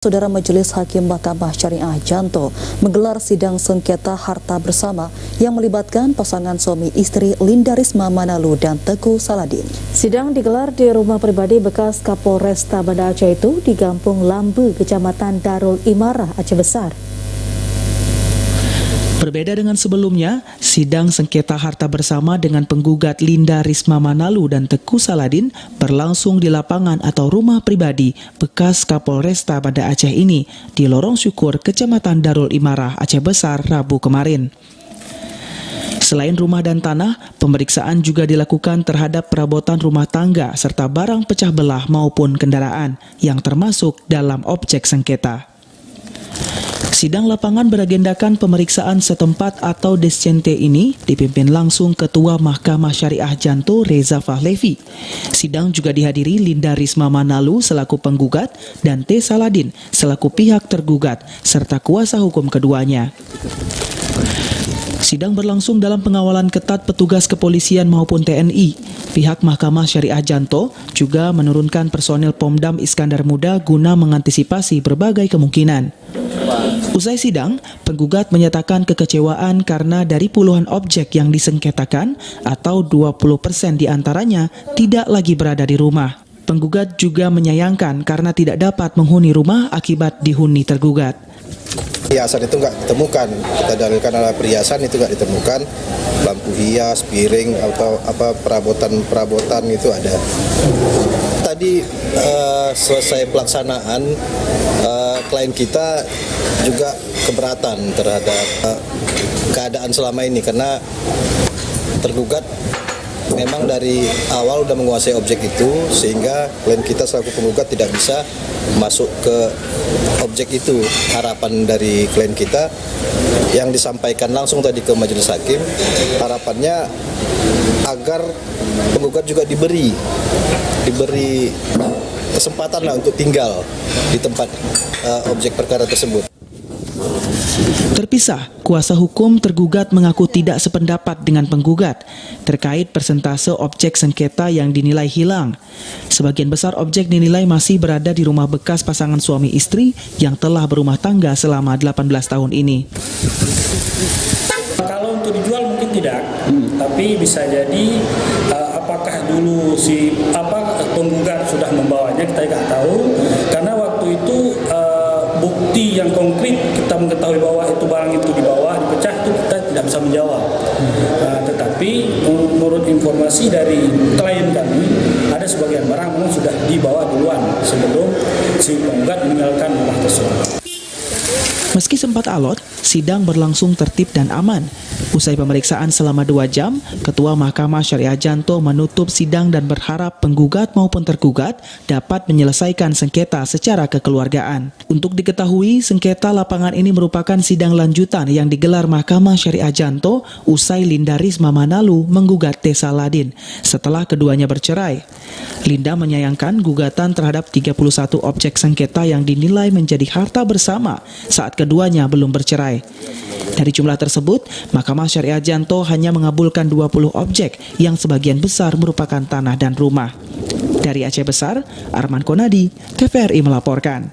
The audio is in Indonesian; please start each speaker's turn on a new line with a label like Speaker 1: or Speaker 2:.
Speaker 1: Saudara Majelis Hakim Mahkamah Syariah Janto menggelar sidang sengketa harta bersama yang melibatkan pasangan suami istri Linda Risma Manalu dan Teguh Saladin. Sidang digelar di rumah pribadi bekas Kapolresta Banda Aceh itu di Kampung Lambu, Kecamatan Darul Imarah, Aceh Besar.
Speaker 2: Berbeda dengan sebelumnya, sidang sengketa harta bersama dengan penggugat Linda Risma Manalu dan Teguh Saladin berlangsung di lapangan atau rumah pribadi bekas Kapolresta Banda Aceh ini di Lorong Syukur, Kecamatan Darul Imarah, Aceh Besar, Rabu kemarin. Selain rumah dan tanah, pemeriksaan juga dilakukan terhadap perabotan rumah tangga serta barang pecah belah maupun kendaraan yang termasuk dalam objek sengketa. Sidang lapangan beragendakan pemeriksaan setempat atau Descente ini dipimpin langsung Ketua Mahkamah Syariah Janto Reza Fahlevi. Sidang juga dihadiri Linda Risma Manalu selaku penggugat dan T. Saladin selaku pihak tergugat serta kuasa hukum keduanya. Sidang berlangsung dalam pengawalan ketat petugas kepolisian maupun TNI. Pihak Mahkamah Syariah Janto juga menurunkan personil Pomdam Iskandar Muda guna mengantisipasi berbagai kemungkinan. Usai sidang, penggugat menyatakan kekecewaan karena dari puluhan objek yang disengketakan atau 20% diantaranya tidak lagi berada di rumah. Penggugat juga menyayangkan karena tidak dapat menghuni rumah akibat dihuni tergugat.
Speaker 3: Perhiasan itu nggak ditemukan, kita dalilkan adalah perhiasan itu nggak ditemukan, lampu hias, piring atau perabotan itu ada. Tadi selesai pelaksanaan, klien kita juga keberatan terhadap keadaan selama ini karena tergugat memang dari awal sudah menguasai objek itu sehingga klien kita selaku penggugat tidak bisa masuk ke objek itu. Harapan dari klien kita yang disampaikan langsung tadi ke majelis hakim, harapannya agar penggugat juga diberi kesempatan lah untuk tinggal di tempat objek perkara tersebut.
Speaker 2: Terpisah, kuasa hukum tergugat mengaku tidak sependapat dengan penggugat terkait persentase objek sengketa yang dinilai hilang. Sebagian besar objek dinilai masih berada di rumah bekas pasangan suami istri yang telah berumah tangga selama 18 tahun ini.
Speaker 4: Kalau untuk dijual mungkin tidak, tapi bisa jadi apakah dulu penggugat sudah membawanya kita tidak tahu, karena waktu itu bukti yang konkret kita mengetahui bahwa itu barang itu dibawa, dipecah, itu kita tidak bisa menjawab. Tetapi menurut informasi dari klien kami, ada sebagian barang memang sudah dibawa duluan sebelum si penggugat meninggalkan rumah tersebut.
Speaker 2: Meski sempat alot, sidang berlangsung tertib dan aman. Usai pemeriksaan selama 2 jam, Ketua Mahkamah Syariah Janto menutup sidang dan berharap penggugat maupun tergugat dapat menyelesaikan sengketa secara kekeluargaan. Untuk diketahui, sengketa lapangan ini merupakan sidang lanjutan yang digelar Mahkamah Syariah Janto usai Linda Risma Manalu menggugat T. Saladin setelah keduanya bercerai. Linda menyayangkan gugatan terhadap 31 objek sengketa yang dinilai menjadi harta bersama saat keduanya belum bercerai. Dari jumlah tersebut, Mahkamah Syariah Janto hanya mengabulkan 20 objek yang sebagian besar merupakan tanah dan rumah. Dari Aceh Besar, Arman Konadi, TVRI melaporkan.